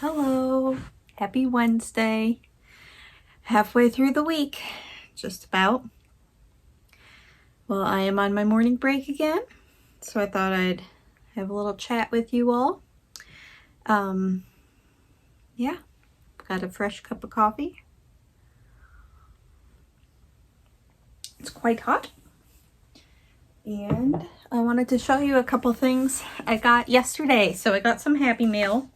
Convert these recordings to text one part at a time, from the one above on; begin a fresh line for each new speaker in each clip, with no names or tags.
Hello, happy Wednesday. Halfway through the week, just about. Well, I am on my morning break again, so I thought I'd have a little chat with you all. Yeah, got a fresh cup of coffee. It's quite hot. And I wanted to show you a couple things I got yesterday. So I got some Happy Mail.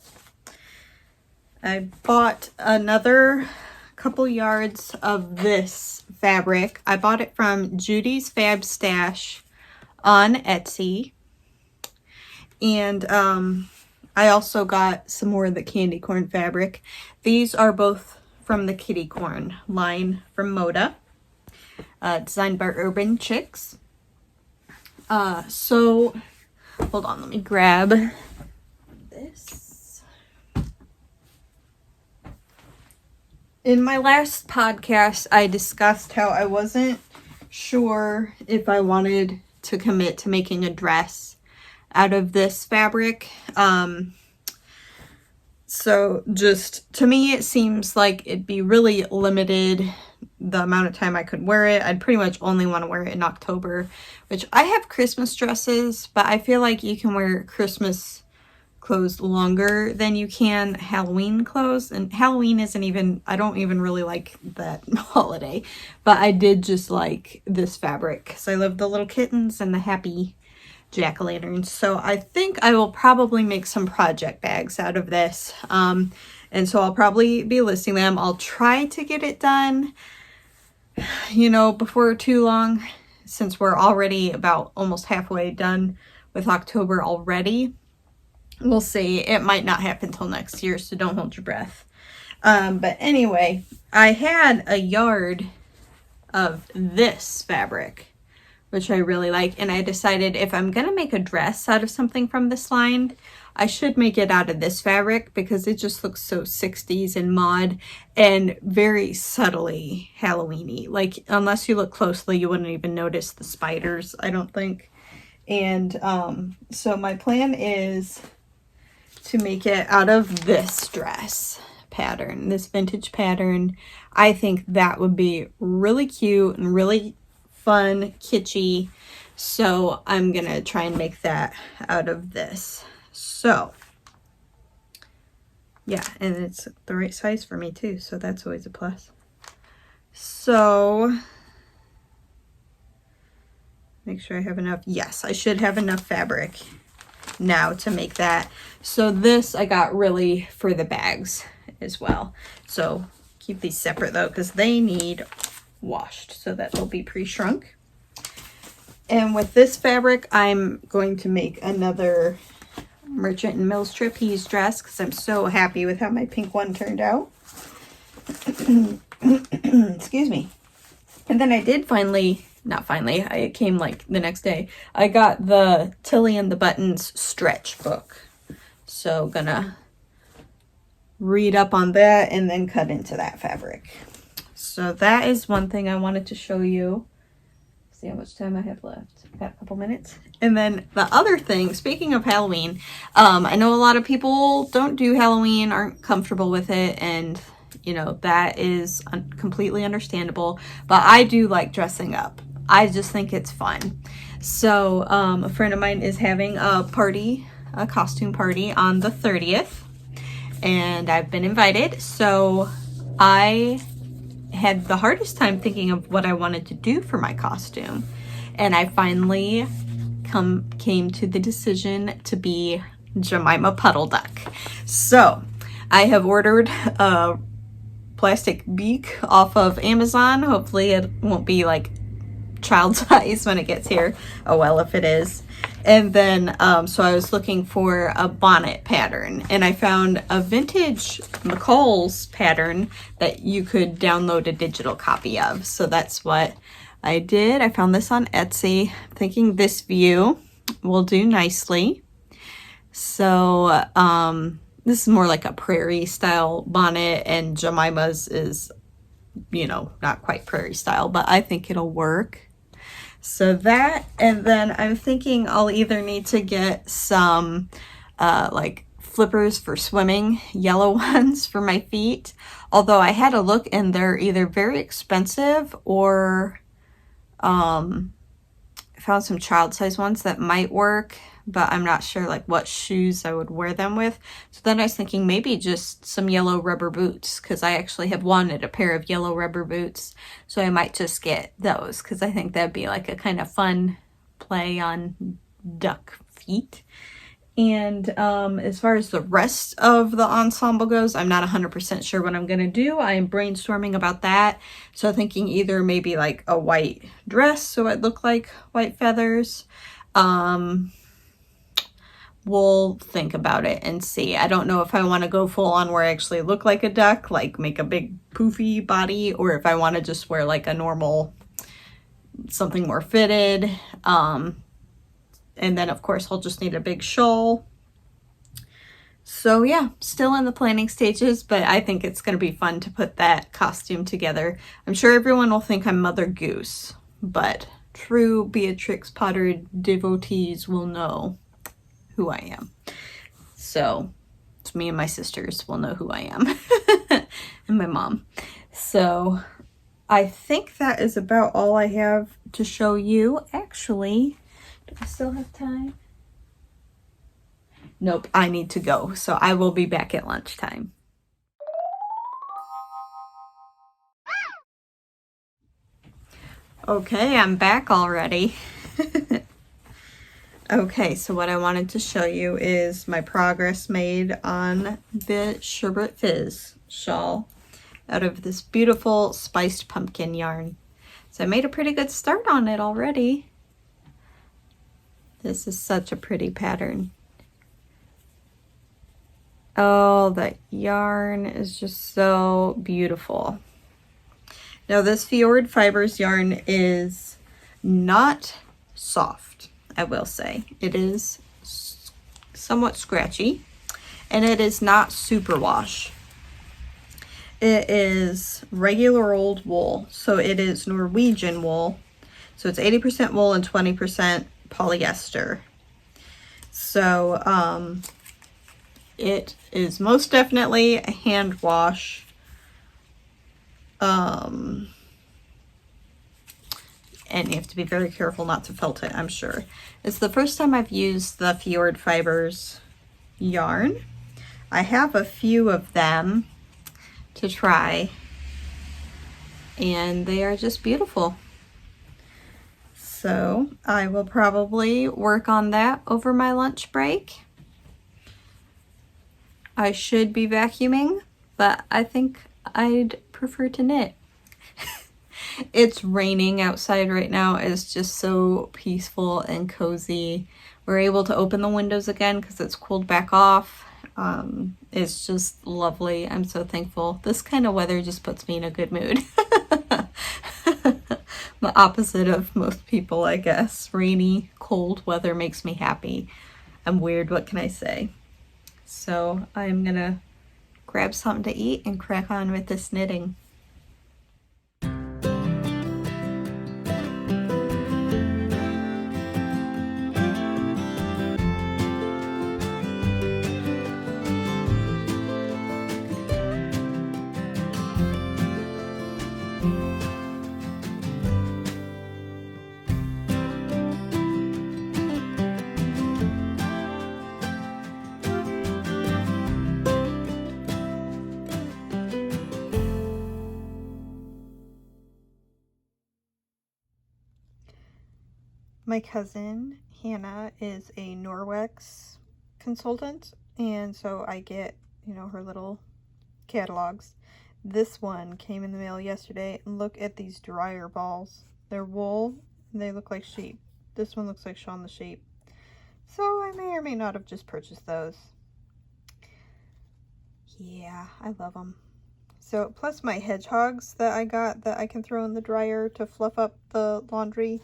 I bought another couple yards of this fabric. I bought it from Judy's Fab Stash on Etsy. And I also got some more of the candy corn fabric. These are both from the kitty corn line from Moda, designed by Urban Chicks. So hold on, let me grab this. In my last podcast, I discussed how I wasn't sure if I wanted to commit to making a dress out of this fabric. So just to me, it seems like it'd be really limited the amount of time I could wear it. I'd pretty much only want to wear it in October, which I have Christmas dresses, but I feel like you can wear Christmas clothes longer than you can Halloween clothes. And Halloween isn't even, I don't even really like that holiday, but I did just like this fabric because I love the little kittens and the happy jack-o'-lanterns. So I think I will probably make some project bags out of this. And so I'll probably be listing them. I'll try to get it done, before too long, since we're already about almost halfway done with October already. We'll see. It might not happen till next year, so don't hold your breath. But anyway, I had a yard of this fabric, which I really like, and I decided if I'm gonna make a dress out of something from this line, I should make it out of this fabric because it just looks so 60s and mod and very subtly Halloween-y. Like, unless you look closely, you wouldn't even notice the spiders, I don't think. And so my plan is to make it out of this dress pattern, this vintage pattern. I think that would be really cute and really fun, kitschy. So I'm gonna try and make that out of this. So yeah, and it's the right size for me too, so that's always a plus. So make sure I have enough. Yes, I should have enough fabric now to make that. So this I got really for the bags as well. So keep these separate though, because they need washed, so that will be pre-shrunk. And with this fabric, I'm going to make another Merchant and Mills trapeze dress because I'm so happy with how my pink one turned out. Excuse me. And then I did it came like the next day. I got the Tilly and the Buttons stretch book. So gonna read up on that and then cut into that fabric. So that is one thing I wanted to show you. See how much time I have left. Got a couple minutes. And then the other thing, speaking of Halloween, I know a lot of people don't do Halloween, aren't comfortable with it, and that is completely understandable, but I do like dressing up. I just think it's fun. So a friend of mine is having a costume party on the 30th, and I've been invited. So I had the hardest time thinking of what I wanted to do for my costume, and I finally came to the decision to be Jemima Puddle Duck. So I have ordered a plastic beak off of Amazon. Hopefully it won't be like child size when it gets here. Oh well, if it is. And then so I was looking for a bonnet pattern, and I found a vintage McCall's pattern that you could download a digital copy of. So that's what I did. I found this on Etsy. I'm thinking this view will do nicely. So this is more like a prairie style bonnet, and Jemima's is, not quite prairie style, but I think it'll work. So that, and then I'm thinking I'll either need to get some like flippers for swimming, yellow ones for my feet. Although I had a look and they're either very expensive or I found some child size ones that might work, but I'm not sure like what shoes I would wear them with. So then I was thinking maybe just some yellow rubber boots, because I actually have wanted a pair of yellow rubber boots. So I might just get those, because I think that'd be like a kind of fun play on duck feet. And as far as the rest of the ensemble goes, I'm not 100% sure what I'm going to do. I am brainstorming about that. So thinking either maybe like a white dress so it look like white feathers. We'll think about it and see. I don't know if I want to go full on where I actually look like a duck, like make a big poofy body, or if I want to just wear like a normal, something more fitted. And then of course I'll just need a big shawl. So yeah, still in the planning stages, but I think it's going to be fun to put that costume together. I'm sure everyone will think I'm Mother Goose, but true Beatrix Potter devotees will know who I am. So it's me and my sisters will know who I am and my mom. So I think that is about all I have to show you. Actually, do I still have time? Nope, I need to go. So I will be back at lunchtime. Okay, I'm back already. Okay, so what I wanted to show you is my progress made on the Sherbet Fizz shawl out of this beautiful spiced pumpkin yarn. So I made a pretty good start on it already. This is such a pretty pattern. Oh, that yarn is just so beautiful. Now this Fjord Fibers yarn is not soft, I will say. It is somewhat scratchy, and it is not superwash. It is regular old wool, so it is Norwegian wool. So it's 80% wool and 20% polyester. So it is most definitely a hand wash. And you have to be very careful not to felt it, I'm sure. It's the first time I've used the Fjord Fibers yarn. I have a few of them to try, and they are just beautiful. So I will probably work on that over my lunch break. I should be vacuuming, but I think I'd prefer to knit. It's raining outside right now. It's just so peaceful and cozy. We're able to open the windows again because it's cooled back off. It's just lovely. I'm so thankful. This kind of weather just puts me in a good mood. The opposite of most people, I guess. Rainy, cold weather makes me happy. I'm weird, what can I say? So I'm gonna grab something to eat and crack on with this knitting. My cousin Hannah is a Norwex consultant, and so I get, you know, her little catalogs. This one came in the mail yesterday, and look at these dryer balls. They're wool, and they look like sheep. This one looks like Shaun the Sheep. So I may or may not have just purchased those. Yeah, I love them. So plus my hedgehogs that I got that I can throw in the dryer to fluff up the laundry.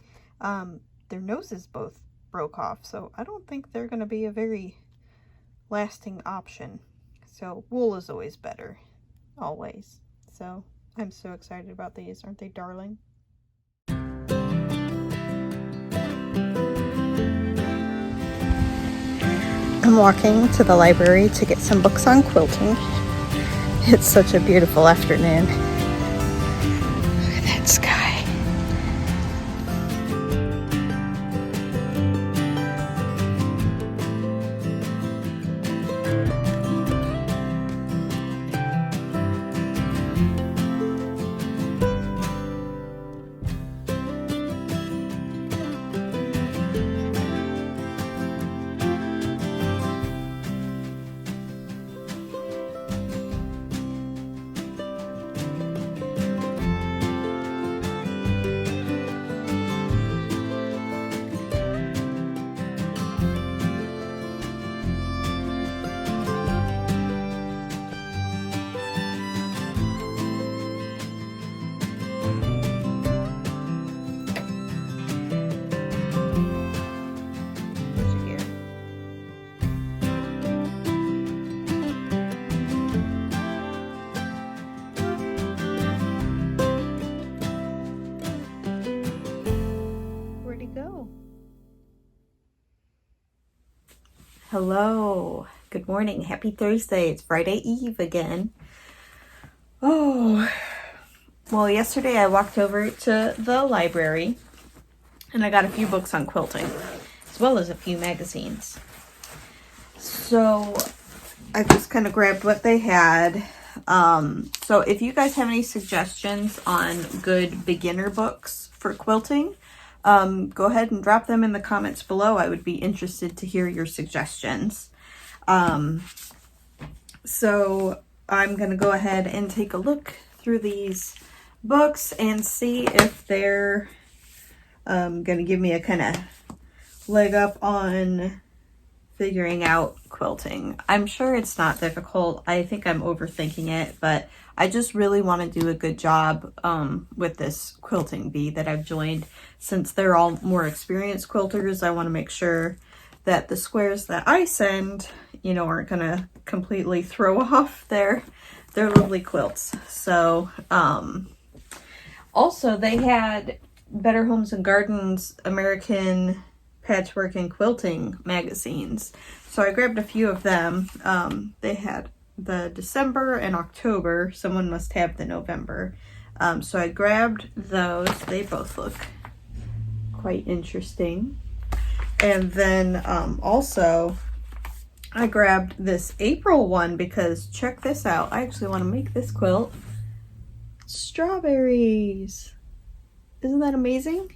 Their noses both broke off, so I don't think they're going to be a very lasting option. So wool is always better, always. So I'm so excited about these. Aren't they darling? I'm walking to the library to get some books on quilting. It's such a beautiful afternoon. Look at that sky. Hello, good morning, happy Thursday. It's Friday Eve again. Oh, well, yesterday I walked over to the library and I got a few books on quilting as well as a few magazines. So I just kind of grabbed what they had. So if you guys have any suggestions on good beginner books for quilting, go ahead and drop them in the comments below. I would be interested to hear your suggestions. So I'm going to go ahead and take a look through these books and see if they're going to give me a kind of leg up on figuring out quilting. I'm sure it's not difficult. I think I'm overthinking it, but I just really want to do a good job with this quilting bee that I've joined. Since they're all more experienced quilters, I want to make sure that the squares that I send, you know, aren't going to completely throw off their lovely quilts. So, also they had Better Homes and Gardens American Patchwork and Quilting magazines. So I grabbed a few of them. They had the December and October. Someone must have the November. So I grabbed those. They both look quite interesting. And then also I grabbed this April one because check this out. I actually want to make this quilt. Strawberries. Isn't that amazing?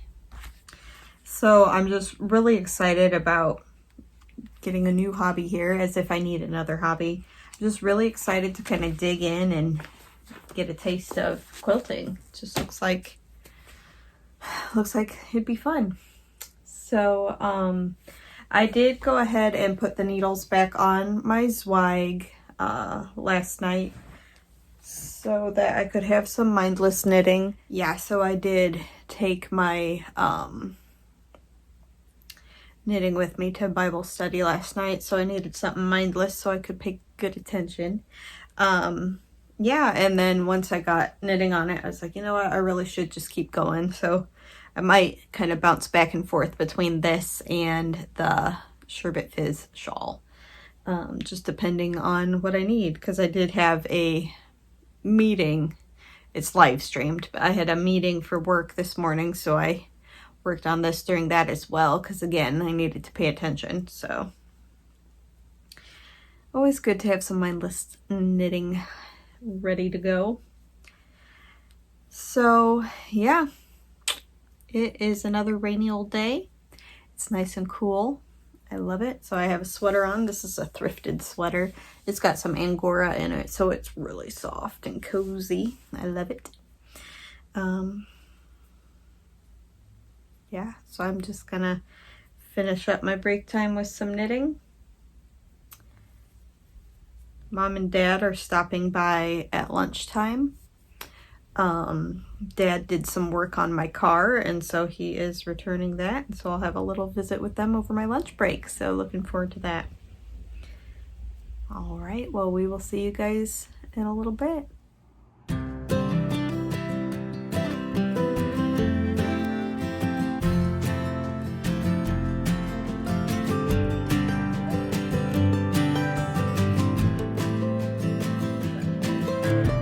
So I'm just really excited about getting a new hobby here, as if I need another hobby. I'm just really excited to kind of dig in and get a taste of quilting. It just looks like it'd be fun. So I did go ahead and put the needles back on my Zweig last night so that I could have some mindless knitting. Yeah, so I did take my knitting with me to Bible study last night, so I needed something mindless so I could pay good attention. Yeah, and then once I got knitting on it, I was like, you know what, I really should just keep going. So I might kind of bounce back and forth between this and the Sherbet Fizz shawl, just depending on what I need, because I did have a meeting. It's live streamed, but I had a meeting for work this morning, so I worked on this during that as well, because again, I needed to pay attention. So always good to have some mindless knitting ready to go. So yeah, it is another rainy old day. It's nice and cool. I love it. So I have a sweater on. This is a thrifted sweater. It's got some Angora in it, so it's really soft and cozy. I love it. Yeah, so I'm just gonna finish up my break time with some knitting. Mom and Dad are stopping by at lunchtime. Dad did some work on my car, and so he is returning that. So I'll have a little visit with them over my lunch break. So looking forward to that. All right, well, we will see you guys in a little bit. bye.